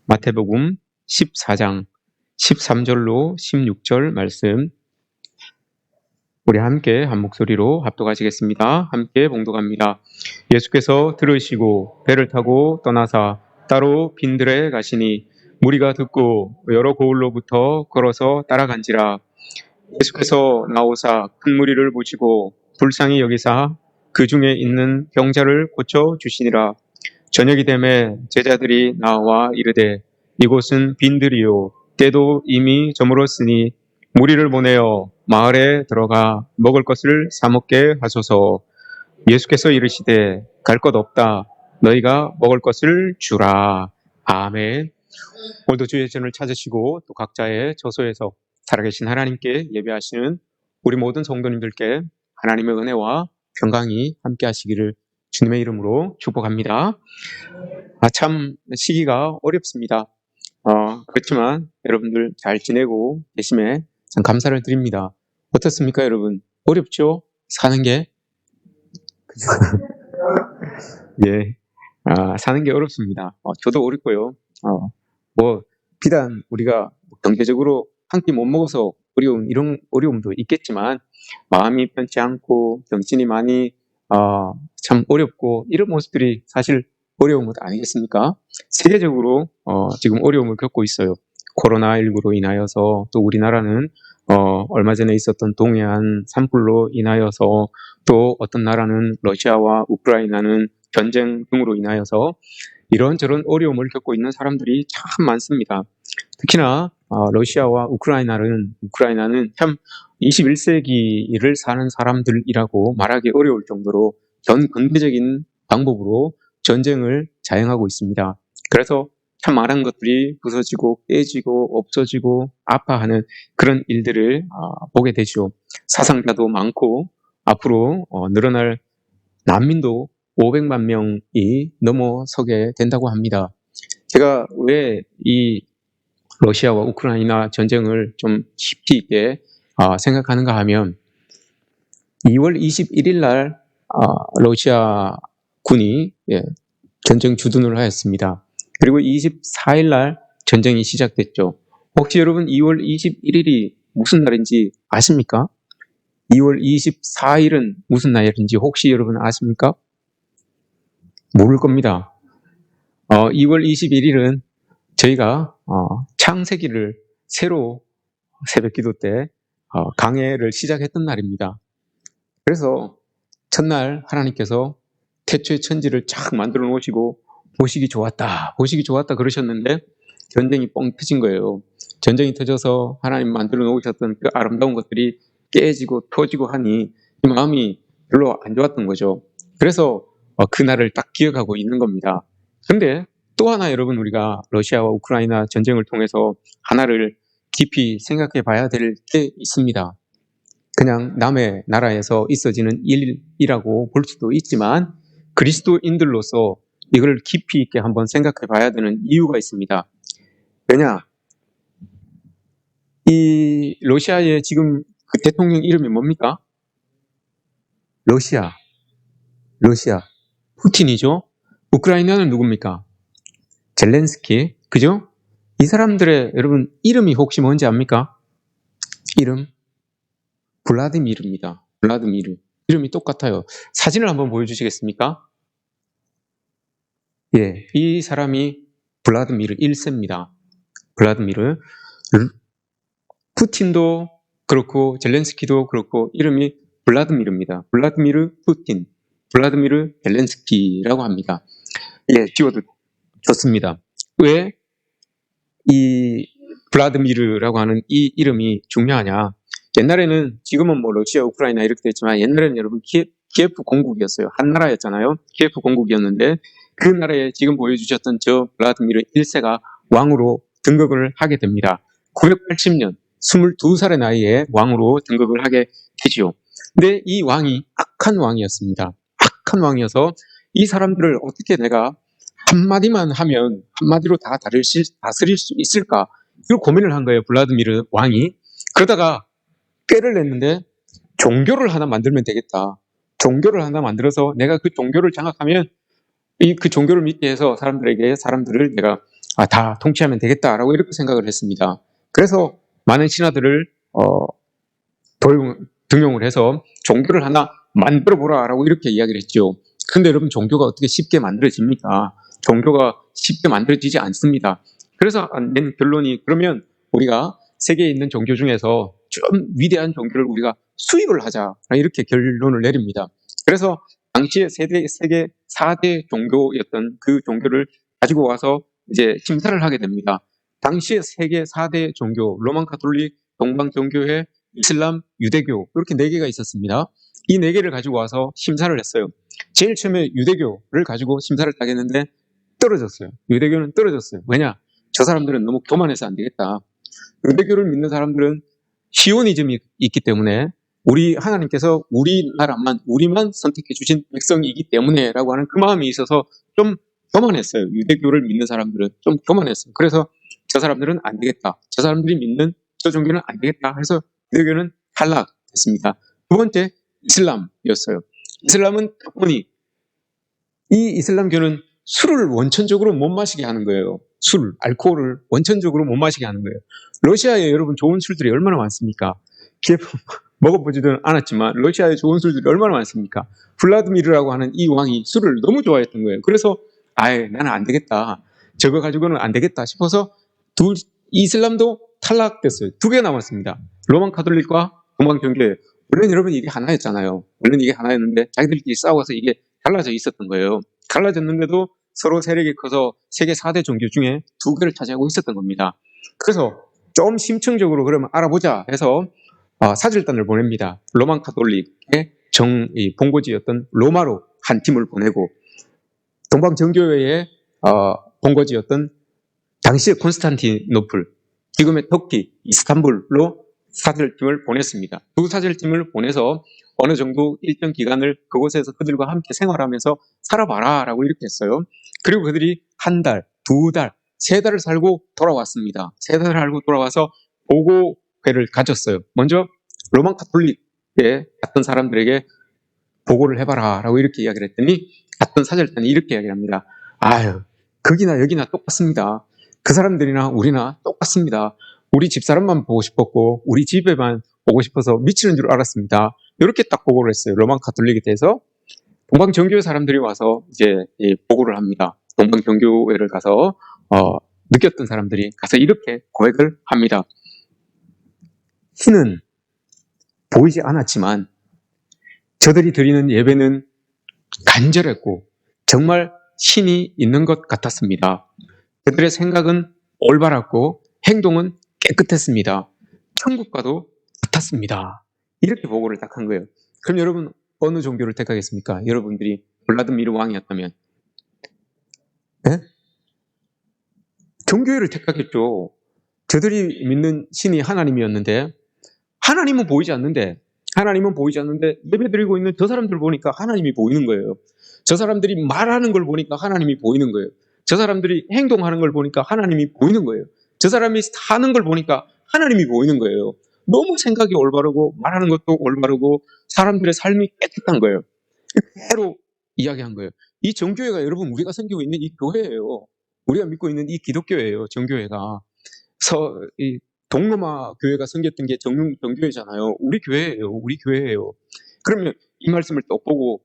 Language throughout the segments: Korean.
마태복음 14장 13절로 16절 말씀 우리 함께 한 목소리로 합독하시겠습니다. 함께 봉독합니다. 예수께서 들으시고 배를 타고 떠나사 따로 빈들에 가시니 무리가 듣고 여러 고을로부터 걸어서 따라간지라. 예수께서 나오사 큰 무리를 보시고 불쌍히 여기사 그 중에 있는 병자를 고쳐 주시니라. 저녁이 되매 제자들이 나와 이르되 이곳은 빈들이요 때도 이미 저물었으니 무리를 보내어 마을에 들어가 먹을 것을 사 먹게 하소서. 예수께서 이르시되 갈 것 없다. 너희가 먹을 것을 주라. 아멘. 오늘도 주의 전을 찾으시고 또 각자의 저소에서 살아계신 하나님께 예배하시는 우리 모든 성도님들께 하나님의 은혜와 평강이 함께 하시기를 주님의 이름으로 축복합니다. 참 시기가 어렵습니다. 그렇지만 여러분들 잘 지내고 계심에 참 감사를 드립니다. 어떻습니까, 여러분? 어렵죠? 사는 게? 예, 사는 게 어렵습니다. 저도 어렵고요. 비단 우리가 경제적으로 한 끼 못 먹어서 어려운 이런 어려움도 있겠지만 마음이 편치 않고 정신이 많이 참 어렵고 이런 모습들이 사실 어려운 것 아니겠습니까? 세계적으로 지금 어려움을 겪고 있어요. 코로나19로 인하여서 또 우리나라는 얼마 전에 있었던 동해안 산불로 인하여서 또 어떤 나라는 러시아와 우크라이나는 전쟁 등으로 인하여서 이런저런 어려움을 겪고 있는 사람들이 참 많습니다. 특히나 러시아와 우크라이나는 참 21세기를 사는 사람들이라고 말하기 어려울 정도로 전 근대적인 방법으로 전쟁을 자행하고 있습니다. 그래서 참 많은 것들이 부서지고 깨지고 없어지고 아파하는 그런 일들을 보게 되죠. 사상자도 많고 앞으로 늘어날 난민도 500만 명이 넘어서게 된다고 합니다. 제가 왜 이 러시아와 우크라이나 전쟁을 좀 깊이 있게 생각하는가 하면 2월 21일 날 러시아 군이 전쟁 주둔을 하였습니다. 그리고 24일 날 전쟁이 시작됐죠. 혹시 여러분 2월 21일이 무슨 날인지 아십니까? 2월 24일은 무슨 날인지 혹시 여러분 아십니까? 모를 겁니다. 2월 21일은 저희가 창세기를 새로 새벽기도 때 강해를 시작했던 날입니다. 그래서 첫날 하나님께서 태초의 천지를 쫙 만들어 놓으시고 보시기 좋았다 그러셨는데 전쟁이 뻥 터진 거예요. 전쟁이 터져서 하나님 만들어 놓으셨던 그 아름다운 것들이 깨지고 터지고 하니 마음이 별로 안 좋았던 거죠. 그래서 그날을 딱 기억하고 있는 겁니다. 그런데 또 하나 여러분 우리가 러시아와 우크라이나 전쟁을 통해서 하나를 깊이 생각해 봐야 될 게 있습니다. 그냥 남의 나라에서 있어지는 일이라고 볼 수도 있지만 그리스도인들로서 이걸 깊이 있게 한번 생각해 봐야 되는 이유가 있습니다. 왜냐? 이 러시아의 지금 그 대통령 이름이 뭡니까? 러시아. 푸틴이죠? 우크라이나는 누굽니까? 젤렌스키. 그죠? 이 사람들의 여러분 이름이 혹시 뭔지 압니까? 이름? 블라디미르입니다. 블라디미르. 이름이 똑같아요. 사진을 한번 보여주시겠습니까? 예, 이 사람이 블라디미르 1세입니다. 블라디미르. 푸틴도 그렇고 젤렌스키도 그렇고 이름이 블라디미르입니다. 블라디미르 푸틴, 블라디미르 젤렌스키라고 합니다. 예, 지워도 좋습니다. 왜 이 블라디미르라고 하는 이 이름이 중요하냐? 옛날에는 지금은 뭐 러시아, 우크라이나 이렇게 됐지만 옛날에는 여러분 키예프 공국이었어요. 한 나라였잖아요. 키예프 공국이었는데 그 나라에 지금 보여주셨던 저 블라디미르 1세가 왕으로 등극을 하게 됩니다. 980년 22살의 나이에 왕으로 등극을 하게 되지요. 근데 이 왕이 악한 왕이었습니다. 악한 왕이어서 이 사람들을 어떻게 내가 한마디만 하면 한마디로 다 다스릴 수 있을까? 이걸 고민을 한 거예요. 블라디미르 왕이. 그러다가 꾀를 냈는데 종교를 하나 만들면 되겠다. 종교를 하나 만들어서 내가 그 종교를 장악하면 그 종교를 믿게 해서 사람들을 내가 다 통치하면 되겠다라고 이렇게 생각을 했습니다. 그래서 많은 신하들을 등용을 해서 종교를 하나 만들어 보라라고 이렇게 이야기를 했죠. 근데 여러분, 종교가 어떻게 쉽게 만들어집니까? 종교가 쉽게 만들어지지 않습니다. 그래서 낸 결론이, 그러면 우리가 세계에 있는 종교 중에서 좀 위대한 종교를 우리가 수입을 하자, 이렇게 결론을 내립니다. 그래서 당시에 세계 4대 종교였던 그 종교를 가지고 와서 이제 심사를 하게 됩니다. 당시에 세계 4대 종교, 로만 가톨릭, 동방 종교회, 이슬람, 유대교, 이렇게 4개가 있었습니다. 이 4개를 가지고 와서 심사를 했어요. 제일 처음에 유대교를 가지고 심사를 딱 했는데 떨어졌어요. 유대교는 떨어졌어요. 왜냐? 저 사람들은 너무 교만해서 안 되겠다. 유대교를 믿는 사람들은 시오니즘이 있기 때문에 우리 하나님께서 우리만 선택해 주신 백성이기 때문에 라고 하는 그 마음이 있어서 좀 교만했어요. 유대교를 믿는 사람들은 좀 교만했어요. 그래서 저 사람들은 안 되겠다. 저 사람들이 믿는 저 종교는 안 되겠다 해서 유대교는 탈락했습니다. 두 번째, 이슬람이었어요. 이슬람은 보니 이 이슬람교는 술을 원천적으로 못 마시게 하는 거예요. 알코올을 원천적으로 못 마시게 하는 거예요. 러시아에 여러분 좋은 술들이 얼마나 많습니까? 먹어보지도 않았지만 러시아에 좋은 술들이 얼마나 많습니까? 블라드미르라고 하는 이 왕이 술을 너무 좋아했던 거예요. 그래서 나는 안 되겠다. 저거 가지고는 안 되겠다 싶어서 이슬람도 탈락됐어요. 2개 남았습니다. 로만 가톨릭과 동방 종교회. 원래는 여러분 이게 하나였잖아요. 원래는 이게 하나였는데 자기들끼리 싸워서 이게 갈라져 있었던 거예요. 갈라졌는데도 서로 세력이 커서 세계 4대 종교 중에 2개를 차지하고 있었던 겁니다. 그래서 좀 심층적으로 그러면 알아보자 해서 사절단을 보냅니다. 로만 가톨릭의 본거지였던 로마로 한 팀을 보내고, 동방 정교회의 본거지였던 당시의 콘스탄티노플, 지금의 터키 이스탄불로 사절팀을 보냈습니다. 두 사절팀을 보내서 어느 정도 일정 기간을 그곳에서 그들과 함께 생활하면서 살아봐라 라고 이렇게 했어요. 그리고 그들이 1달, 2달, 3달을 살고 돌아왔습니다. 3달을 살고 돌아와서 보고회를 가졌어요. 먼저 로만 가톨릭에 갔던 사람들에게 보고를 해봐라 라고 이렇게 이야기를 했더니 갔던 사절단이 이렇게 이야기를 합니다. 거기나 여기나 똑같습니다. 그 사람들이나 우리나 똑같습니다. 우리 집사람만 보고 싶었고 우리 집에만 보고 싶어서 미치는 줄 알았습니다. 이렇게 딱 보고를 했어요. 로만 가톨릭에 대해서. 동방 정교회 사람들이 와서 이제 보고를 합니다. 동방 정교회를 가서 느꼈던 사람들이 가서 이렇게 고백을 합니다. 신은 보이지 않았지만 저들이 드리는 예배는 간절했고 정말 신이 있는 것 같았습니다. 그들의 생각은 올바랐고 행동은 깨끗했습니다. 천국과도 같았습니다. 이렇게 보고를 딱 한 거예요. 그럼 여러분 어느 종교를 택하겠습니까? 여러분들이 블라드미르 왕이었다면 종교회를 택하겠죠. 저들이 믿는 신이 하나님이었는데 하나님은 보이지 않는데 예배드리고 있는 저 사람들 보니까 하나님이 보이는 거예요. 저 사람들이 말하는 걸 보니까 하나님이 보이는 거예요. 저 사람들이 행동하는 걸 보니까 하나님이 보이는 거예요. 저 사람이 사는 걸 보니까 하나님이 보이는 거예요. 너무 생각이 올바르고 말하는 것도 올바르고 사람들의 삶이 깨끗한 거예요. 그대로 이야기한 거예요. 이 정교회가 여러분 우리가 섬기고 있는 이 교회예요. 우리가 믿고 있는 이 기독교예요. 정교회가. 이 동로마 교회가 생겼던 게 정교회잖아요. 우리 교회예요. 그러면 이 말씀을 또 보고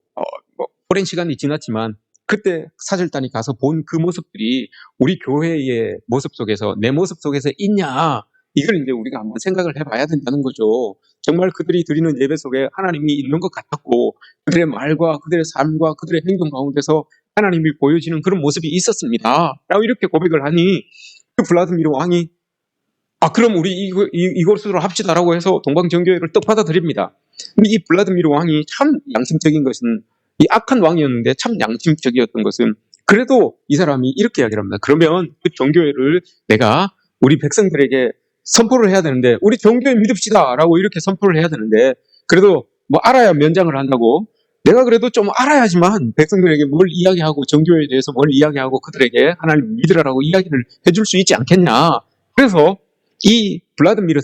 오랜 시간이 지났지만 그때 사절단이 가서 본 그 모습들이 우리 교회의 모습 속에서 내 모습 속에서 있냐, 이걸 이제 우리가 한번 생각을 해봐야 된다는 거죠. 정말 그들이 드리는 예배 속에 하나님이 있는 것 같았고 그들의 말과 그들의 삶과 그들의 행동 가운데서 하나님이 보여지는 그런 모습이 있었습니다 라고 이렇게 고백을 하니 그 블라드미르 왕이 그럼 우리 이곳으로 합시다라고 해서 동방정교회를 떡 받아들입니다. 근데 이 블라드미르 왕이 참 양심적인 것은, 이 악한 왕이었는데 참 양심적이었던 것은, 그래도 이 사람이 이렇게 이야기를 합니다. 그러면 그 정교회를 내가 우리 백성들에게 선포를 해야 되는데 우리 정교회 믿읍시다 라고 이렇게 선포를 해야 되는데, 그래도 뭐 알아야 면장을 한다고 내가 그래도 좀 알아야지만 백성들에게 뭘 이야기하고 정교회에 대해서 뭘 이야기하고 그들에게 하나님 믿으라고 이야기를 해줄 수 있지 않겠냐. 그래서 이 블라드미르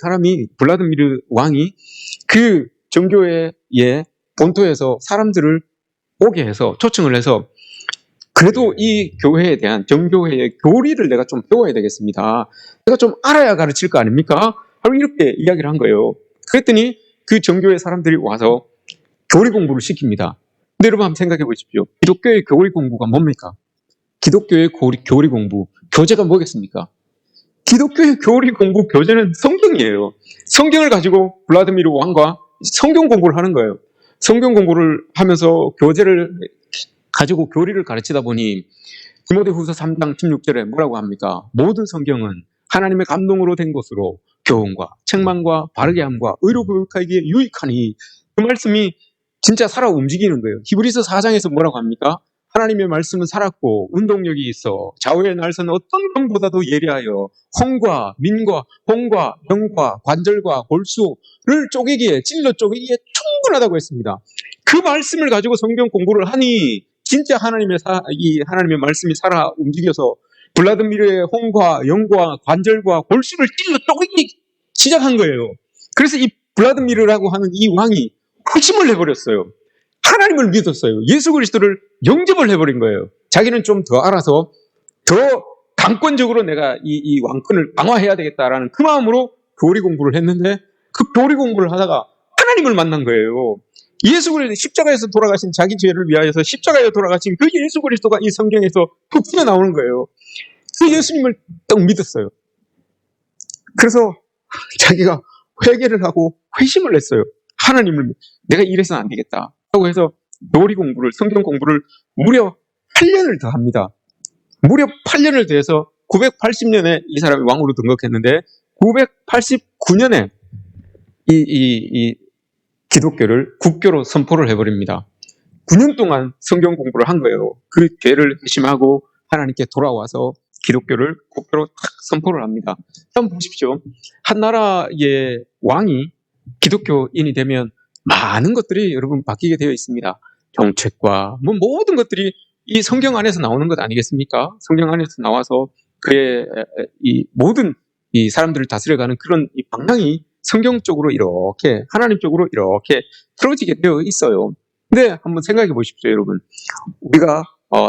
왕이 그 정교회의 본토에서 사람들을 오게 해서 초청을 해서 그래도 이 교회에 대한 정교회의 교리를 내가 좀 배워야 되겠습니다. 내가 좀 알아야 가르칠 거 아닙니까? 바로 이렇게 이야기를 한 거예요. 그랬더니 그 정교회 사람들이 와서 교리 공부를 시킵니다. 근데 여러분 한번 생각해 보십시오. 기독교의 교리 공부가 뭡니까? 기독교의 교리 공부, 교재가 뭐겠습니까? 기독교의 교리 공부 교재는 성경이에요. 성경을 가지고 블라디미르 왕과 성경 공부를 하는 거예요. 성경 공부를 하면서 교재를 가지고 교리를 가르치다 보니 디모데후서 3장 16절에 뭐라고 합니까? 모든 성경은 하나님의 감동으로 된 것으로 교훈과 책망과 바르게 함과 의로 교육하기에 유익하니, 그 말씀이 진짜 살아 움직이는 거예요. 히브리서 4장에서 뭐라고 합니까? 하나님의 말씀은 살았고 운동력이 있어 좌우의 날선 어떤 검보다도 예리하여 홍과 민과 홍과 영과 관절과 골수를 쪼개기에, 찔러 쪼개기에 충분하다고 했습니다. 그 말씀을 가지고 성경 공부를 하니 진짜 하나님의 말씀이 살아 움직여서 블라드미르의 홍과 영과 관절과 골수를 찔러 쪼개기 시작한 거예요. 그래서 이 블라드미르라고 하는 이 왕이 확심을 해버렸어요. 하나님을 믿었어요. 예수 그리스도를 영접을 해버린 거예요. 자기는 좀 더 알아서 더 강권적으로 내가 이 왕권을 강화해야 되겠다라는 그 마음으로 교리 공부를 했는데, 그 교리 공부를 하다가 하나님을 만난 거예요. 예수 그리스도 십자가에서 돌아가신, 자기 죄를 위하여서 십자가에 돌아가신 그 예수 그리스도가 이 성경에서 툭 튀어나오는 거예요. 그 예수님을 딱 믿었어요. 그래서 자기가 회개를 하고 회심을 했어요. 하나님을, 내가 이래서는 안 되겠다 하고 해서 교리 공부를, 성경 공부를 무려 8년을 더 합니다. 무려 8년을 더해서 980년에 이 사람이 왕으로 등극했는데 989년에 이 기독교를 국교로 선포를 해버립니다. 9년 동안 성경 공부를 한 거예요. 그 죄를 회심하고 하나님께 돌아와서 기독교를 국교로 탁 선포를 합니다. 한번 보십시오. 한 나라의 왕이 기독교인이 되면 많은 것들이 여러분 바뀌게 되어 있습니다. 정책과 모든 것들이 이 성경 안에서 나오는 것 아니겠습니까? 성경 안에서 나와서 그의 이 모든 이 사람들을 다스려가는 그런 이 방향이 성경 쪽으로 이렇게, 하나님 쪽으로 이렇게 틀어지게 되어 있어요. 근데 한번 생각해 보십시오, 여러분. 우리가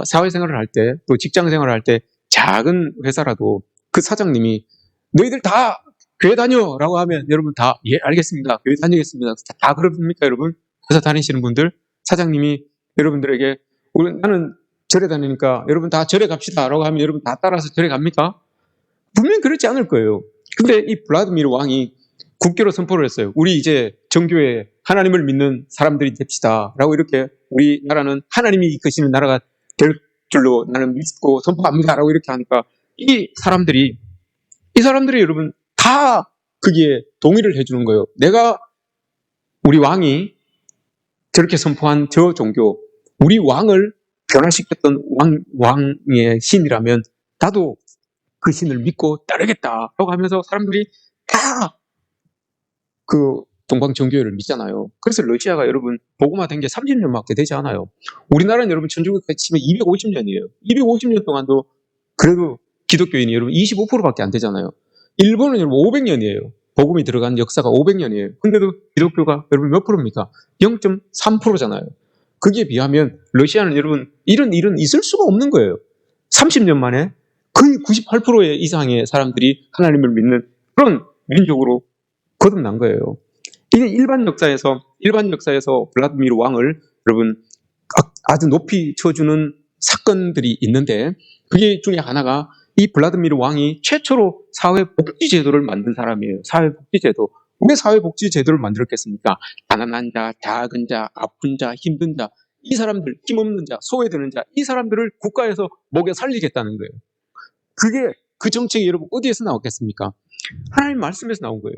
사회생활을 할 때, 또 직장생활을 할 때 작은 회사라도 그 사장님이 너희들 다 교회 다녀라고 하면 여러분 다 예 알겠습니다, 교회 다니겠습니다, 다 그럽니까? 여러분 회사 다니시는 분들, 사장님이 여러분들에게 나는 절에 다니니까 여러분 다 절에 갑시다 라고 하면 여러분 다 따라서 절에 갑니까? 분명히 그렇지 않을 거예요. 근데 이 블라디미르 왕이 국교로 선포를 했어요. 우리 이제 정교회 하나님을 믿는 사람들이 됩시다 라고, 이렇게 우리나라는 하나님이 이끄시는 나라가 될 줄로 나는 믿고 선포합니다 라고 이렇게 하니까 이 사람들이 여러분 다 거기에 동의를 해주는 거예요. 내가, 우리 왕이 저렇게 선포한 저 종교, 우리 왕을 변화시켰던 왕의 신이라면 나도 그 신을 믿고 따르겠다 라고 하면서 사람들이 다 그 동방정교회를 믿잖아요. 그래서 러시아가 여러분 복음화된 게 30년밖에 되지 않아요. 우리나라는 여러분 천주교까지 치면 250년이에요. 250년 동안도 그래도 기독교인이 여러분 25%밖에 안 되잖아요. 일본은 여러분 500년이에요. 복음이 들어간 역사가 500년이에요. 근데도 기독교가 여러분 몇 프로입니까? 0.3%잖아요. 거기에 비하면 러시아는 여러분 이런 일은 있을 수가 없는 거예요. 30년 만에 거의 98% 이상의 사람들이 하나님을 믿는 그런 민족으로 거듭난 거예요. 이게 일반 역사에서 블라디미르 왕을 여러분 아주 높이 쳐주는 사건들이 있는데, 그게 중에 하나가 이 블라디미르 왕이 최초로 사회복지제도를 만든 사람이에요. 사회복지제도. 왜 사회복지제도를 만들었겠습니까? 가난한 자, 작은 자, 아픈 자, 힘든 자, 이 사람들, 힘없는 자, 소외되는 자, 이 사람들을 국가에서 먹여 살리겠다는 거예요. 그게, 그 정책이 여러분 어디에서 나왔겠습니까? 하나님 말씀에서 나온 거예요.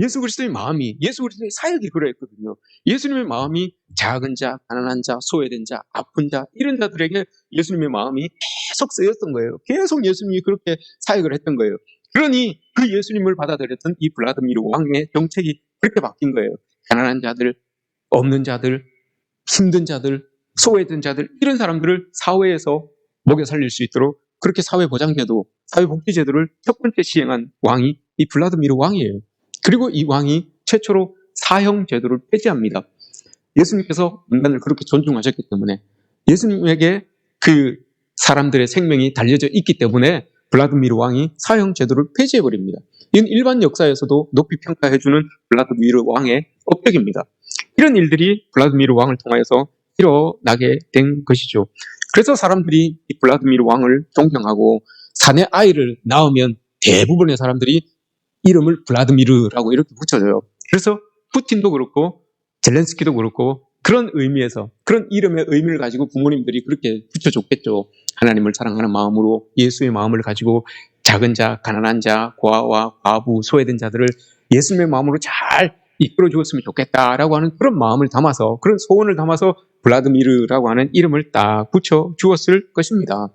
예수 그리스도의 마음이, 예수 그리스도의 사역이 그러했거든요. 예수님의 마음이 작은 자, 가난한 자, 소외된 자, 아픈 자, 이런 자들에게 예수님의 마음이 계속 쓰였던 거예요. 계속 예수님이 그렇게 사역을 했던 거예요. 그러니 그 예수님을 받아들였던 이 블라디미르 왕의 정책이 그렇게 바뀐 거예요. 가난한 자들, 없는 자들, 힘든 자들, 소외된 자들, 이런 사람들을 사회에서 먹여 살릴 수 있도록 그렇게 사회보장제도, 사회복지제도를 첫 번째 시행한 왕이 이 블라디미르 왕이에요. 그리고 이 왕이 최초로 사형제도를 폐지합니다. 예수님께서 인간을 그렇게 존중하셨기 때문에 예수님에게 그 사람들의 생명이 달려져 있기 때문에 블라드미르 왕이 사형 제도를 폐지해버립니다. 이건 일반 역사에서도 높이 평가해주는 블라드미르 왕의 업적입니다. 이런 일들이 블라드미르 왕을 통하여서 일어나게 된 것이죠. 그래서 사람들이 이 블라드미르 왕을 존경하고 사내 아이를 낳으면 대부분의 사람들이 이름을 블라드미르라고 이렇게 붙여줘요. 그래서 푸틴도 그렇고 젤렌스키도 그렇고 그런 의미에서, 그런 이름의 의미를 가지고 부모님들이 그렇게 붙여줬겠죠. 하나님을 사랑하는 마음으로 예수의 마음을 가지고 작은 자, 가난한 자, 고아와 과부, 소외된 자들을 예수님의 마음으로 잘 이끌어 주었으면 좋겠다라고 하는 그런 마음을 담아서, 그런 소원을 담아서 블라드미르라고 하는 이름을 딱 붙여 주었을 것입니다.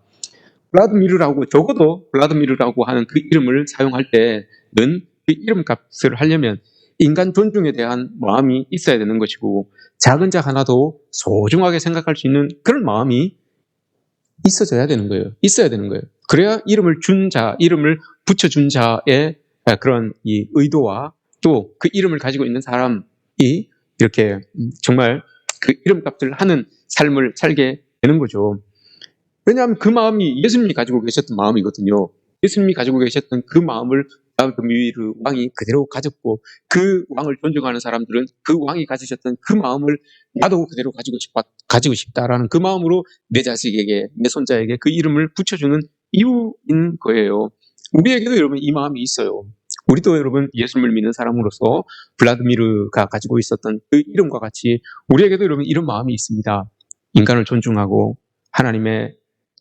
블라드미르라고, 적어도 블라드미르라고 하는 그 이름을 사용할 때는 그 이름값을 하려면 인간 존중에 대한 마음이 있어야 되는 것이고, 작은 자 하나도 소중하게 생각할 수 있는 그런 마음이 있어야 되는 거예요. 그래야 이름을 준 자, 이름을 붙여준 자의 그런 이 의도와 또 그 이름을 가지고 있는 사람이 이렇게 정말 그 이름값을 하는 삶을 살게 되는 거죠. 왜냐하면 그 마음이 예수님이 가지고 계셨던 마음이거든요. 예수님이 가지고 계셨던 그 마음을 블라드미르 왕이 그대로 가졌고, 그 왕을 존중하는 사람들은 그 왕이 가지셨던 그 마음을 나도 그대로 가지고 싶다라는 그 마음으로 내 자식에게, 내 손자에게 그 이름을 붙여주는 이유인 거예요. 우리에게도 여러분 이 마음이 있어요. 우리도 여러분 예수님을 믿는 사람으로서 블라드미르가 가지고 있었던 그 이름과 같이 우리에게도 여러분 이런 마음이 있습니다. 인간을 존중하고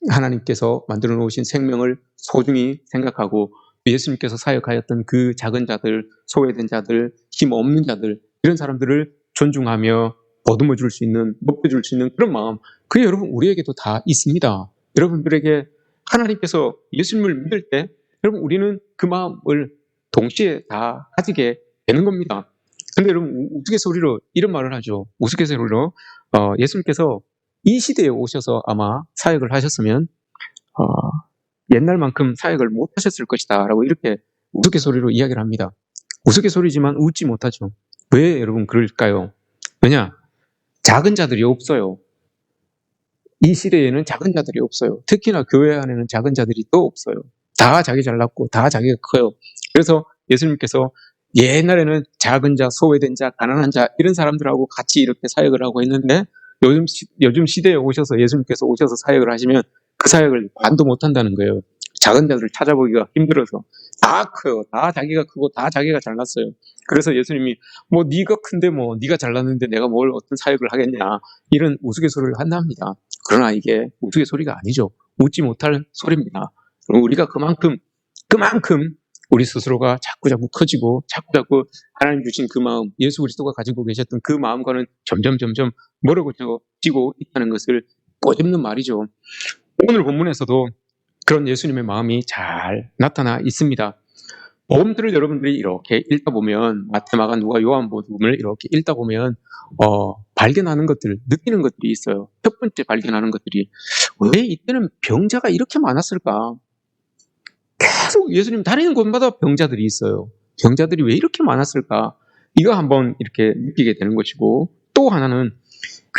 하나님께서 만들어 놓으신 생명을 소중히 생각하고 예수님께서 사역하였던 그 작은 자들, 소외된 자들, 힘없는 자들, 이런 사람들을 존중하며 보듬어 줄 수 있는, 높여줄 수 있는 그런 마음, 그게 여러분 우리에게도 다 있습니다. 여러분들에게 하나님께서 예수님을 믿을 때 여러분 우리는 그 마음을 동시에 다 가지게 되는 겁니다. 근데 여러분 우스갯소리로 이런 말을 하죠. 우스갯소리로 예수님께서 이 시대에 오셔서 아마 사역을 하셨으면 옛날만큼 사역을 못 하셨을 것이다 라고 이렇게 우스갯소리로 이야기를 합니다. 우스갯소리지만 웃지 못하죠. 왜 여러분 그럴까요? 왜냐? 작은 자들이 없어요. 이 시대에는 작은 자들이 없어요. 특히나 교회 안에는 작은 자들이 또 없어요. 다 자기 잘났고 다 자기가 커요. 그래서 예수님께서 옛날에는 작은 자, 소외된 자, 가난한 자 이런 사람들하고 같이 이렇게 사역을 하고 있는데 요즘 시대에 오셔서 예수님께서 오셔서 사역을 하시면 그 사역을 반도 못한다는 거예요. 작은 자들을 찾아보기가 힘들어서. 다 커요. 다 자기가 크고 다 자기가 잘났어요. 그래서 예수님이 뭐 네가 큰데 뭐 네가 잘났는데 내가 뭘 어떤 사역을 하겠냐 이런 우스갯소리를 한답니다. 그러나 이게 우스갯소리가 아니죠. 웃지 못할 소리입니다. 우리가 그만큼 우리 스스로가 자꾸 커지고 자꾸 하나님 주신 그 마음, 예수 그리스도가 가지고 계셨던 그 마음과는 점점 멀어지고 있다는 것을 꼬집는 말이죠. 오늘 본문에서도 그런 예수님의 마음이 잘 나타나 있습니다. 복음들을 여러분들이 이렇게 읽다 보면, 마태, 마가, 누가, 요한복음을 이렇게 읽다 보면 발견하는 것들, 느끼는 것들이 있어요. 첫 번째 발견하는 것들이, 왜 이때는 병자가 이렇게 많았을까? 계속 예수님 다니는 곳마다 병자들이 있어요. 병자들이 왜 이렇게 많았을까? 이거 한번 이렇게 느끼게 되는 것이고, 또 하나는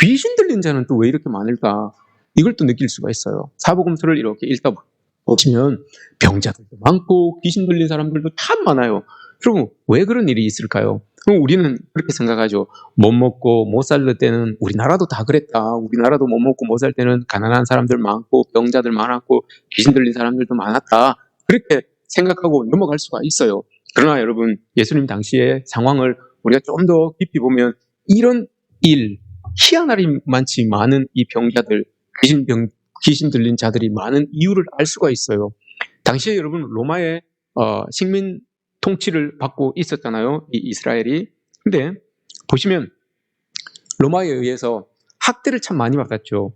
귀신 들린 자는 또 왜 이렇게 많을까? 이걸 또 느낄 수가 있어요. 사복음서를 이렇게 읽다 보시면 병자들도 많고 귀신 들린 사람들도 참 많아요. 그럼 왜 그런 일이 있을까요? 그럼 우리는 그렇게 생각하죠. 못 먹고 못 살 때는 우리나라도 다 그랬다. 우리나라도 못 먹고 못 살 때는 가난한 사람들 많고 병자들 많았고 귀신 들린 사람들도 많았다. 그렇게 생각하고 넘어갈 수가 있어요. 그러나 여러분, 예수님 당시의 상황을 우리가 좀 더 깊이 보면 이런 일, 희한하리만치 많은 이 병자들, 귀신 들린 자들이 많은 이유를 알 수가 있어요. 당시에 여러분 로마의 식민 통치를 받고 있었잖아요. 이 이스라엘이. 근데 보시면 로마에 의해서 학대를 참 많이 받았죠.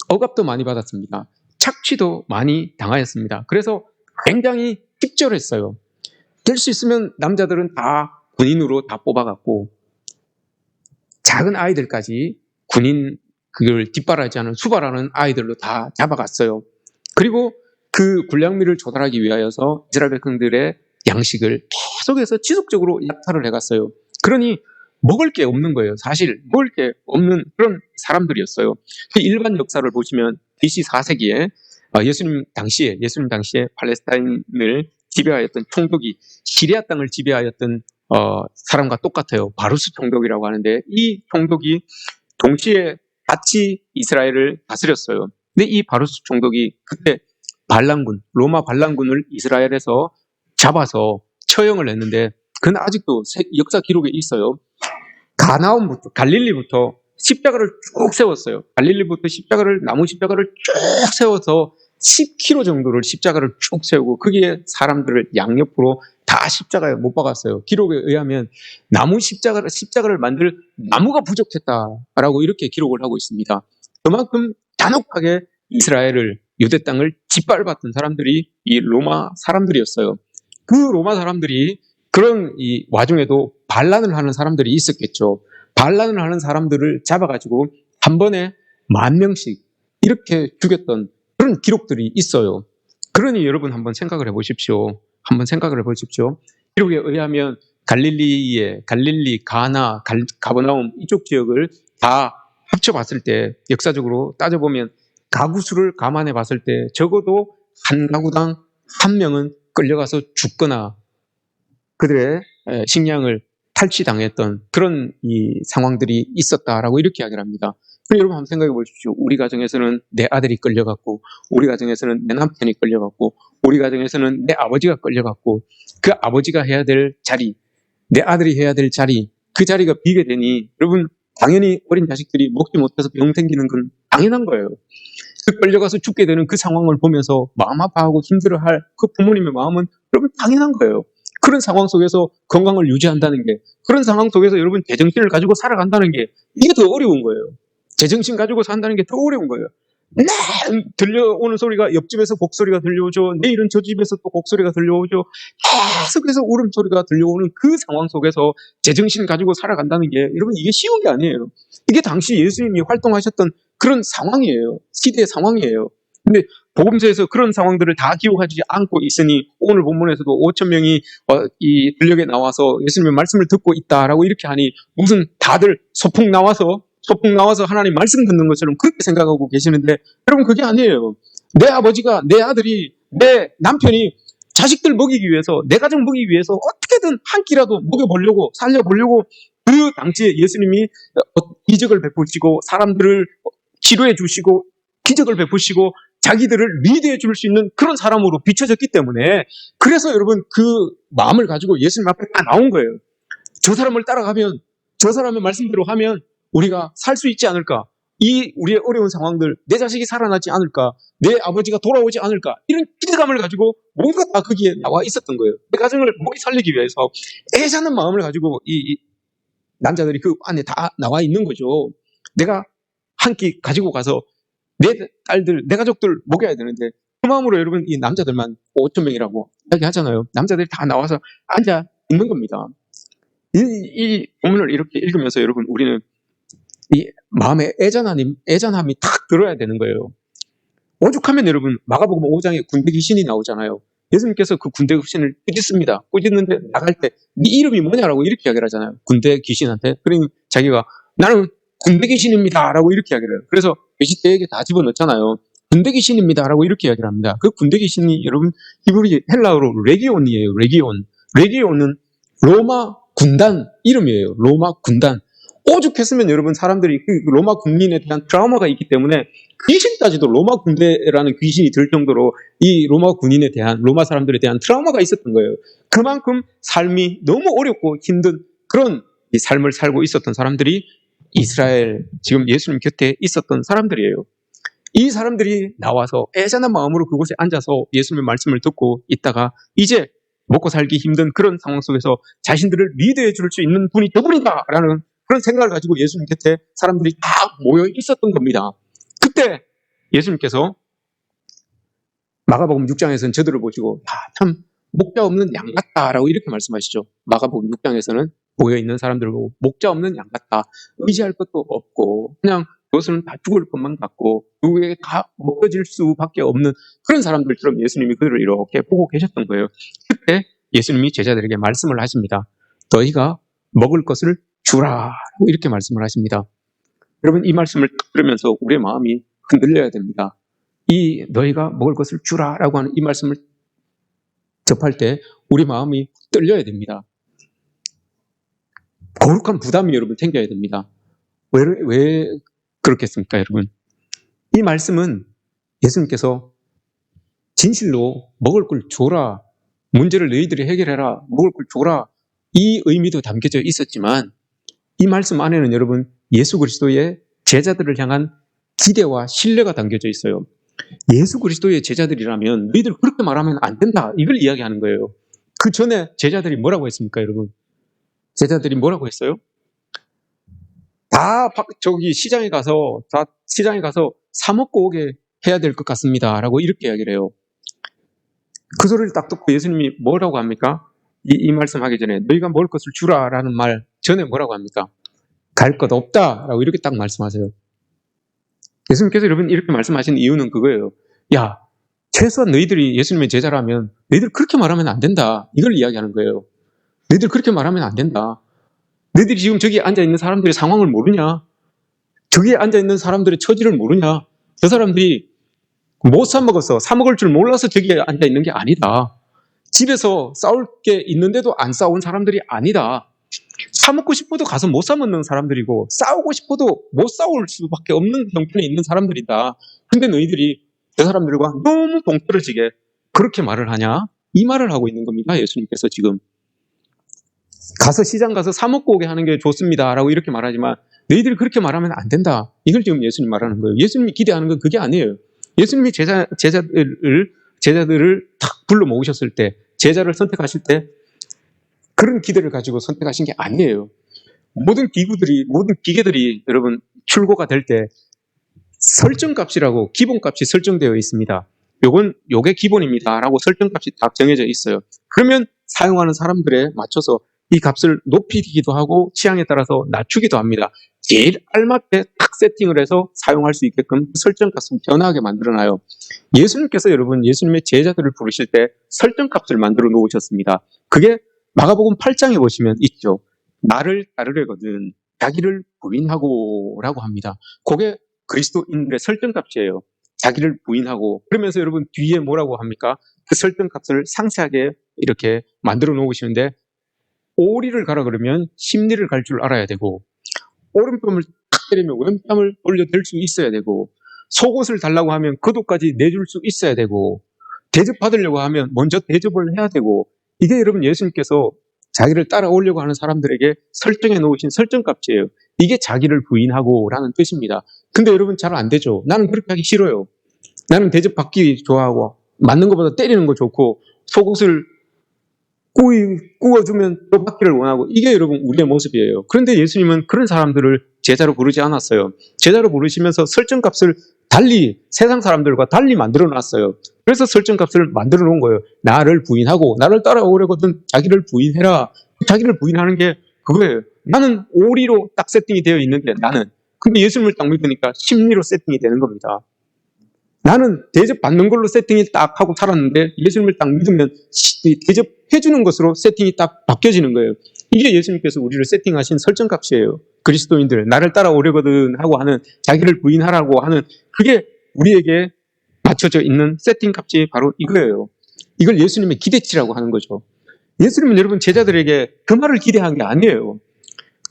억압도 많이 받았습니다. 착취도 많이 당하였습니다. 그래서 굉장히 tip절했어요. 될 수 있으면 남자들은 다 군인으로 다 뽑아갔고 작은 아이들까지 군인 그걸 뒷바라지하는 수발하는 아이들로 다 잡아갔어요. 그리고 그 군량미를 조달하기 위하여서 이스라엘 백성들의 양식을 계속해서 지속적으로 약탈을 해갔어요. 그러니 먹을 게 없는 거예요. 사실 먹을 게 없는 그런 사람들이었어요. 일반 역사를 보시면 BC 4세기에 예수님 당시에 팔레스타인을 지배하였던 총독이 시리아 땅을 지배하였던 사람과 똑같아요. 바루스 총독이라고 하는데, 이 총독이 동시에 같이 이스라엘을 다스렸어요. 근데 이 바루스 총독이 그때 로마 반란군을 이스라엘에서 잡아서 처형을 했는데, 그건 아직도 역사 기록에 있어요. 갈릴리부터 십자가를 쭉 세웠어요. 갈릴리부터 나무 십자가를 쭉 세워서 10km 정도를 십자가를 쭉 세우고, 거기에 사람들을 양옆으로 다 십자가에 못 박았어요. 기록에 의하면 십자가를 만들 나무가 부족했다라고 이렇게 기록을 하고 있습니다. 그만큼 잔혹하게 유대 땅을 짓밟았던 사람들이 이 로마 사람들이었어요. 그 로마 사람들이 그런 이 와중에도 반란을 하는 사람들이 있었겠죠. 반란을 하는 사람들을 잡아가지고 한 번에 10,000명씩 이렇게 죽였던 그런 기록들이 있어요. 그러니 여러분 한번 생각을 해보십시오. 기록에 의하면 갈릴리, 가나, 가버나움 이쪽 지역을 다 합쳐봤을 때, 역사적으로 따져보면 가구 수를 감안해 봤을 때 적어도 한 가구당 1명은 끌려가서 죽거나 그들의 식량을 탈취당했던 그런 이 상황들이 있었다라고 이렇게 이야기를 합니다. 그럼 여러분 한번 생각해 보십시오. 우리 가정에서는 내 아들이 끌려갔고, 우리 가정에서는 내 남편이 끌려갔고, 우리 가정에서는 내 아버지가 끌려갔고, 그 아버지가 해야 될 자리, 내 아들이 해야 될 자리, 그 자리가 비게 되니 여러분 당연히 어린 자식들이 먹지 못해서 병 생기는 건 당연한 거예요. 그 끌려가서 죽게 되는 그 상황을 보면서 마음 아파하고 힘들어할 그 부모님의 마음은 여러분 당연한 거예요. 그런 상황 속에서 건강을 유지한다는 게, 그런 상황 속에서 여러분 제정신을 가지고 살아간다는 게, 이게 더 어려운 거예요. 제정신 가지고 산다는 게 더 어려운 거예요. 들려오는 소리가, 옆집에서 곡소리가 들려오죠. 내일은 저 집에서 또 곡소리가 들려오죠. 계속해서 울음소리가 들려오는 그 상황 속에서 제정신 가지고 살아간다는 게, 여러분 이게 쉬운 게 아니에요. 이게 당시 예수님이 활동하셨던 그런 상황이에요. 시대의 상황이에요. 근데 복음서에서 그런 상황들을 다 기록하지 않고 있으니, 오늘 본문에서도 5,000명이 이 들녘에 나와서 예수님의 말씀을 듣고 있다라고 이렇게 하니, 무슨 다들 소풍 나와서 하나님 말씀 듣는 것처럼 그렇게 생각하고 계시는데, 여러분 그게 아니에요. 내 아버지가, 내 아들이, 내 남편이 자식들 먹이기 위해서, 내 가정 먹이기 위해서 어떻게든 한 끼라도 먹여보려고, 살려보려고 그 당시에 예수님이 이적을 베푸시고 사람들을 치료해 주시고 기적을 베푸시고 자기들을 리드해 줄 수 있는 그런 사람으로 비춰졌기 때문에, 그래서 여러분 그 마음을 가지고 예수님 앞에 다 나온 거예요. 저 사람을 따라가면, 저 사람의 말씀대로 하면 우리가 살 수 있지 않을까? 우리의 어려운 상황들, 내 자식이 살아나지 않을까? 내 아버지가 돌아오지 않을까? 이런 기대감을 가지고 뭔가 다 거기에 나와 있었던 거예요. 내 가정을 먹이 살리기 위해서 애사는 마음을 가지고 이 남자들이 그 안에 다 나와 있는 거죠. 내가 한 끼 가지고 가서 내 딸들, 내 가족들 먹여야 되는데, 그 마음으로 여러분 이 남자들만 5,000명이라고 이야기하잖아요. 남자들이 다 나와서 앉아 있는 겁니다. 이 본문을 이렇게 읽으면서 여러분 우리는 이 마음에 애잔함이 탁 들어야 되는 거예요. 오죽하면 여러분 마가복음 5장에 군대 귀신이 나오잖아요. 예수님께서 그 군대 귀신을 꾸짖습니다. 꾸짖는데 나갈 때 네 이름이 뭐냐라고 이렇게 이야기를 하잖아요. 군대 귀신한테. 그러니 자기가 나는 군대 귀신입니다 라고 이렇게 이야기를 해요. 그래서 돼지떼에게 다 집어넣잖아요. 군대 귀신입니다 라고 이렇게 이야기를 합니다. 그 군대 귀신이 여러분 히브리 헬라어로 레기온이에요. 레기온은 로마 군단 이름이에요. 로마 군단. 오죽했으면 여러분 사람들이 그 로마 군민에 대한 트라우마가 있기 때문에 귀신까지도 로마 군대라는 귀신이 들 정도로 이 로마 군인에 대한, 로마 사람들에 대한 트라우마가 있었던 거예요. 그만큼 삶이 너무 어렵고 힘든 그런 이 삶을 살고 있었던 사람들이 이스라엘, 지금 예수님 곁에 있었던 사람들이에요. 이 사람들이 나와서 애잔한 마음으로 그곳에 앉아서 예수님의 말씀을 듣고 있다가 이제 먹고 살기 힘든 그런 상황 속에서 자신들을 리드해 줄 수 있는 분이 저분이다라는 그런 생각을 가지고 예수님 곁에 사람들이 다 모여 있었던 겁니다. 그때 예수님께서 마가복음 6장에서는 저들을 보시고 참 목자 없는 양 같다라고 이렇게 말씀하시죠. 마가복음 6장에서는 모여있는 사람들을 보고 목자 없는 양 같다. 의지할 것도 없고 그냥 그것은 다 죽을 것만 같고 누구에게 다 먹어질 수밖에 없는 그런 사람들처럼 예수님이 그들을 이렇게 보고 계셨던 거예요. 그때 예수님이 제자들에게 말씀을 하십니다. 너희가 먹을 것을 주라고 이렇게 말씀을 하십니다. 여러분 이 말씀을 들으면서 우리의 마음이 흔들려야 됩니다. 이 너희가 먹을 것을 주라라고 하는 이 말씀을 접할 때 우리 마음이 떨려야 됩니다. 거룩한 부담이 여러분 생겨야 됩니다. 왜 그렇겠습니까, 여러분? 이 말씀은 예수님께서 진실로 먹을 걸 줘라, 문제를 너희들이 해결해라, 먹을 걸 줘라, 이 의미도 담겨져 있었지만 이 말씀 안에는 여러분 예수 그리스도의 제자들을 향한 기대와 신뢰가 담겨져 있어요. 예수 그리스도의 제자들이라면 너희들 그렇게 말하면 안 된다, 이걸 이야기하는 거예요. 그 전에 제자들이 뭐라고 했습니까, 여러분? 제자들이 뭐라고 했어요? 저기 시장에 가서 사 먹고 오게 해야 될 것 같습니다 라고 이렇게 이야기를 해요. 그 소리를 딱 듣고 예수님이 뭐라고 합니까? 이 말씀하기 전에 너희가 먹을 것을 주라 라는 말 전에 뭐라고 합니까? 갈 것 없다 라고 이렇게 딱 말씀하세요. 예수님께서 여러분 이렇게 말씀하신 이유는 그거예요. 야, 최소한 너희들이 예수님의 제자라면 너희들 그렇게 말하면 안 된다, 이걸 이야기하는 거예요. 너희들 그렇게 말하면 안 된다. 너희들이 지금 저기 앉아있는 사람들의 상황을 모르냐? 저기에 앉아있는 사람들의 처지를 모르냐? 저 사람들이 못 사 먹어서 사 먹을 줄 몰라서 저기에 앉아있는 게 아니다. 집에서 싸울 게 있는데도 안 싸운 사람들이 아니다. 사 먹고 싶어도 가서 못 사 먹는 사람들이고 싸우고 싶어도 못 싸울 수밖에 없는 형편에 있는 사람들이다. 근데 너희들이 저 사람들과 너무 동떨어지게 그렇게 말을 하냐? 이 말을 하고 있는 겁니다, 예수님께서 지금. 가서 시장 가서 사 먹고 오게 하는 게 좋습니다 라고 이렇게 말하지만 너희들이 그렇게 말하면 안 된다, 이걸 지금 예수님 말하는 거예요. 예수님이 기대하는 건 그게 아니에요. 예수님이 제자들을 탁 불러 모으셨을 때, 제자를 선택하실 때 그런 기대를 가지고 선택하신 게 아니에요. 모든 기계들이 여러분 출고가 될 때 설정값이라고 기본값이 설정되어 있습니다. 요게 기본입니다 라고 설정값이 딱 정해져 있어요. 그러면 사용하는 사람들에 맞춰서 이 값을 높이기도 하고 취향에 따라서 낮추기도 합니다. 제일 알맞게 딱 세팅을 해서 사용할 수 있게끔 설정값을 변화하게 만들어놔요. 예수님께서 여러분 예수님의 제자들을 부르실 때 설정값을 만들어 놓으셨습니다. 그게 마가복음 8장에 보시면 있죠. 나를 따르려거든 자기를 부인하고 라고 합니다. 그게 그리스도인들의 설정값이에요. 자기를 부인하고. 그러면서 여러분 뒤에 뭐라고 합니까? 그 설정값을 상세하게 이렇게 만들어 놓으시는데, 오리를 가라 그러면 십리를 갈 줄 알아야 되고, 오른뺨을 탁 때리면 왼뺨을 올려댈 수 있어야 되고, 속옷을 달라고 하면 겉옷까지 내줄 수 있어야 되고, 대접받으려고 하면 먼저 대접을 해야 되고, 이게 여러분 예수님께서 자기를 따라오려고 하는 사람들에게 설정해 놓으신 설정값이에요. 이게 자기를 부인하고 라는 뜻입니다. 근데 여러분 잘 안 되죠. 나는 그렇게 하기 싫어요. 나는 대접받기 좋아하고 맞는 것보다 때리는 거 좋고 속옷을 구워주면 또 받기를 원하고, 이게 여러분 우리의 모습이에요. 그런데 예수님은 그런 사람들을 제자로 부르지 않았어요. 제자로 부르시면서 설정값을 달리 세상 사람들과 달리 만들어 놨어요. 그래서 설정값을 만들어 놓은 거예요. 나를 부인하고 나를 따라오려거든 자기를 부인해라. 자기를 부인하는 게 그거예요. 나는 오리로 딱 세팅이 되어 있는데 나는, 근데 예수님을 딱 믿으니까 심리로 세팅이 되는 겁니다. 나는 대접받는 걸로 세팅이 딱 하고 살았는데 예수님을 딱 믿으면 대접해주는 것으로 세팅이 딱 바뀌어지는 거예요. 이게 예수님께서 우리를 세팅하신 설정값이에요. 그리스도인들, 나를 따라오려거든 하고 하는, 자기를 부인하라고 하는, 그게 우리에게 맞춰져 있는 세팅값이 바로 이거예요. 이걸 예수님의 기대치라고 하는 거죠. 예수님은 여러분 제자들에게 그 말을 기대한 게 아니에요.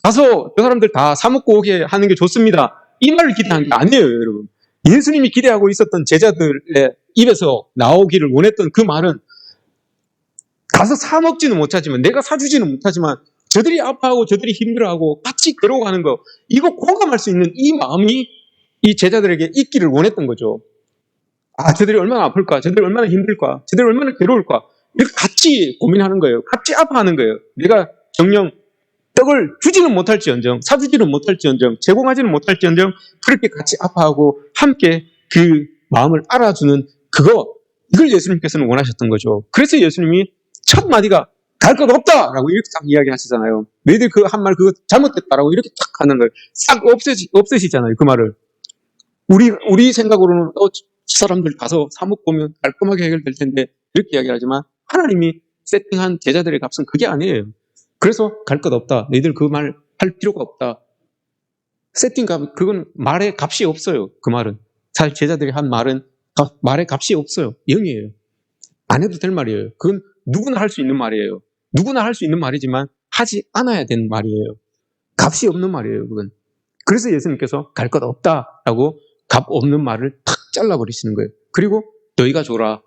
가서 저 사람들 다 사 먹고 오게 하는 게 좋습니다, 이 말을 기대한 게 아니에요, 여러분. 예수님이 기대하고 있었던 제자들의 입에서 나오기를 원했던 그 말은, 가서 사 먹지는 못하지만, 내가 사주지는 못하지만 저들이 아파하고 저들이 힘들어하고 같이 걸어가는 거, 이거 공감할 수 있는 이 마음이 이 제자들에게 있기를 원했던 거죠. 아, 저들이 얼마나 아플까, 저들이 얼마나 힘들까, 저들이 얼마나 괴로울까, 이렇게 같이 고민하는 거예요. 같이 아파하는 거예요. 내가 정녕 떡을 주지는 못할지언정, 사주지는 못할지언정, 제공하지는 못할지언정 그렇게 같이 아파하고 함께 그 마음을 알아주는 이걸 예수님께서는 원하셨던 거죠. 그래서 예수님이 첫 마디가 갈 것 없다라고 이렇게 딱 이야기하시잖아요. 너희들 그 한 말 그거 잘못됐다라고 이렇게 딱 하는 걸 싹 없애시잖아요. 그 말을. 우리 생각으로는 저 사람들 가서 사 먹고 오면 깔끔하게 해결될 텐데 이렇게 이야기하지만, 하나님이 세팅한 제자들의 값은 그게 아니에요. 그래서 갈 것 없다, 너희들 그 말 할 필요가 없다. 세팅값, 그건 말의 값이 없어요. 그 말은 사실 제자들이 한 말은 말의 값이 없어요. 0이에요. 안 해도 될 말이에요. 그건 누구나 할 수 있는 말이에요. 누구나 할 수 있는 말이지만 하지 않아야 되는 말이에요. 값이 없는 말이에요. 그건. 그래서 예수님께서 갈 것 없다라고 값 없는 말을 탁 잘라버리시는 거예요. 그리고 너희가 줘라.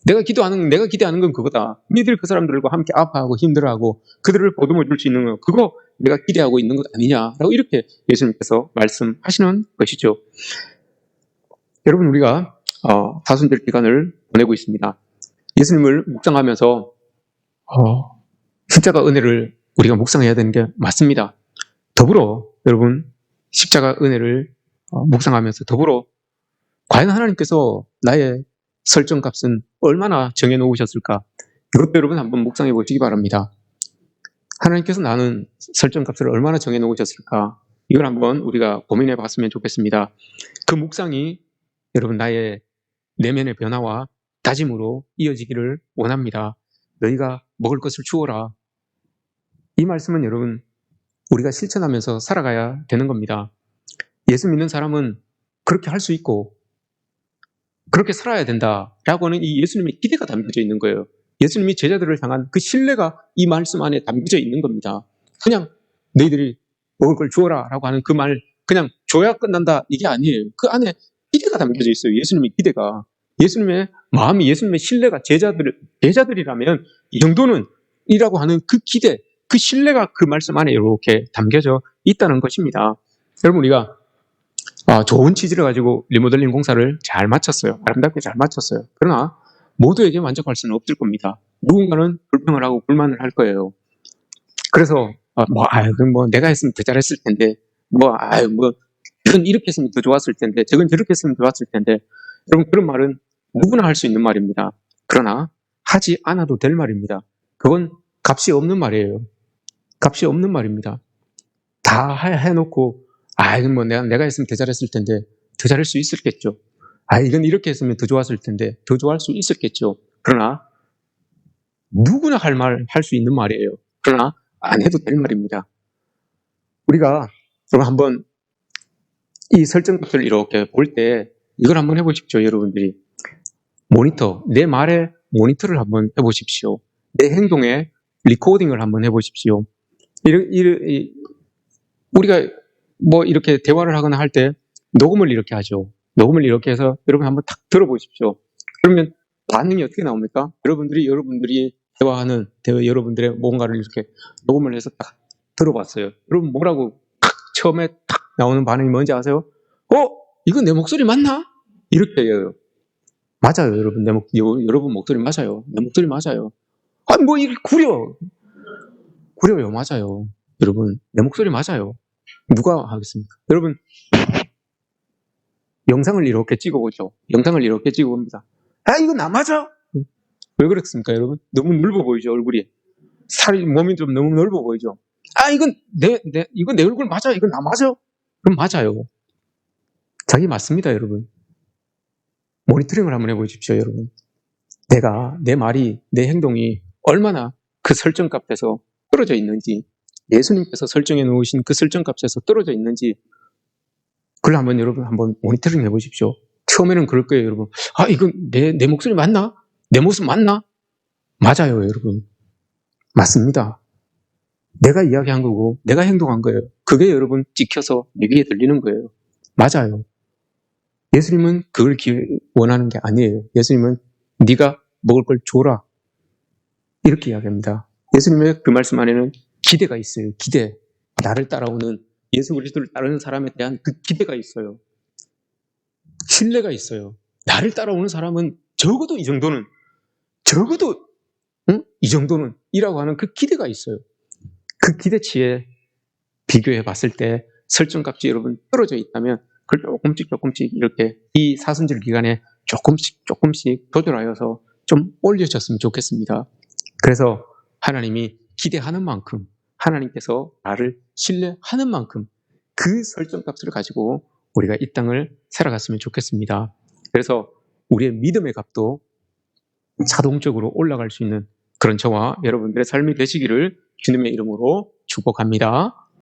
내가 기대하는 건 그거다. 니들 그 사람들과 함께 아파하고 힘들어하고 그들을 보듬어 줄 수 있는 거, 그거 내가 기대하고 있는 것 아니냐라고 이렇게 예수님께서 말씀하시는 것이죠. 여러분, 우리가 사순절 기간을 보내고 있습니다. 예수님을 묵상하면서 십자가 은혜를 우리가 묵상해야 되는 게 맞습니다. 더불어 여러분, 십자가 은혜를 묵상하면서 더불어 과연 하나님께서 나의 설정값은 얼마나 정해놓으셨을까? 이것도 여러분 한번 묵상해 보시기 바랍니다. 하나님께서 나는 설정값을 얼마나 정해놓으셨을까? 이걸 한번 우리가 고민해 봤으면 좋겠습니다. 그 묵상이 여러분 나의 내면의 변화와 다짐으로 이어지기를 원합니다. 너희가 먹을 것을 주어라. 이 말씀은 여러분 우리가 실천하면서 살아가야 되는 겁니다. 예수 믿는 사람은 그렇게 할 수 있고 그렇게 살아야 된다라고 하는 이 예수님의 기대가 담겨져 있는 거예요. 예수님이 제자들을 향한 그 신뢰가 이 말씀 안에 담겨져 있는 겁니다. 그냥 너희들이 먹을 걸 주어라 라고 하는 그 말 그냥 줘야 끝난다 이게 아니에요. 그 안에 기대가 담겨져 있어요. 예수님의 기대가. 예수님의 마음이, 예수님의 신뢰가 제자들이라면 이 정도는 이라고 하는 그 기대, 그 신뢰가 그 말씀 안에 이렇게 담겨져 있다는 것입니다. 여러분, 우리가 좋은 취지를 가지고 리모델링 공사를 잘 마쳤어요. 아름답게 잘 마쳤어요. 그러나 모두에게 만족할 수는 없을 겁니다. 누군가는 불평을 하고 불만을 할 거예요. 그래서 내가 했으면 더 잘했을 텐데, 이건 이렇게 했으면 더 좋았을 텐데, 저건 저렇게 했으면 좋았을 텐데. 여러분, 그런 말은 누구나 할 수 있는 말입니다. 그러나 하지 않아도 될 말입니다. 그건 값이 없는 말이에요. 값이 없는 말입니다. 다 해놓고 이건 내가 했으면 더 잘했을 텐데 더 잘할 수 있었겠죠. 이건 이렇게 했으면 더 좋았을 텐데 더 좋아할 수 있었겠죠. 그러나 누구나 할 수 있는 말이에요. 그러나 안 해도 될 말입니다. 우리가 그럼 한번 이 설정값을 이렇게 볼 때 이걸 한번 해보십시오. 여러분들이 내 말에 모니터를 한번 해보십시오. 내 행동에 리코딩을 한번 해보십시오. 우리가 이렇게 대화를 하거나 할 때 녹음을 이렇게 하죠. 녹음을 이렇게 해서 여러분 한번 탁 들어보십시오. 그러면 반응이 어떻게 나옵니까? 여러분들이 대화하는 여러분들의 뭔가를 이렇게 녹음을 해서 딱 들어봤어요. 여러분 뭐라고 처음에 탁 나오는 반응이 뭔지 아세요? 이거 내 목소리 맞나? 이렇게 해요. 맞아요, 여러분. 여러분 목소리 맞아요. 내 목소리 맞아요. 이게 구려요. 맞아요. 여러분, 내 목소리 맞아요. 누가 하겠습니까? 여러분, 영상을 이렇게 찍어보죠. 영상을 이렇게 찍어봅니다. 이거 나 맞아? 왜 그렇습니까, 여러분? 너무 넓어 보이죠, 얼굴이. 몸이 좀 너무 넓어 보이죠. 이건 내 얼굴 맞아? 이건 나 맞아? 그럼 맞아요. 자기 맞습니다, 여러분. 모니터링을 한번 해보십시오, 여러분. 내 말이, 내 행동이 얼마나 그 설정값에서 떨어져 있는지, 예수님께서 설정해 놓으신 그 설정값에서 떨어져 있는지, 그걸 여러분 한번 모니터링 해보십시오. 처음에는 그럴 거예요, 여러분. 이건 내 목소리 맞나? 내 모습 맞나? 맞아요, 여러분. 맞습니다. 내가 이야기한 거고, 내가 행동한 거예요. 그게 여러분 찍혀서 내 귀에 들리는 거예요. 맞아요. 예수님은 그걸 원하는 게 아니에요. 예수님은 네가 먹을 걸 줘라. 이렇게 이야기합니다. 예수님의 그 말씀 안에는 기대가 있어요. 기대. 나를 따라오는, 예수 그리스도를 따르는 사람에 대한 그 기대가 있어요. 신뢰가 있어요. 나를 따라오는 사람은 적어도 이 정도는 이라고 하는 그 기대가 있어요. 그 기대치에 비교해 봤을 때 설정값이 여러분 떨어져 있다면 그걸 조금씩 이렇게 이 사순절 기간에 조금씩 조절하여서 좀 올려줬으면 좋겠습니다. 그래서 하나님이 기대하는 만큼, 하나님께서 나를 신뢰하는 만큼 그 설정값을 가지고 우리가 이 땅을 살아갔으면 좋겠습니다. 그래서 우리의 믿음의 값도 자동적으로 올라갈 수 있는 그런 저와 여러분들의 삶이 되시기를 주님의 이름으로 축복합니다.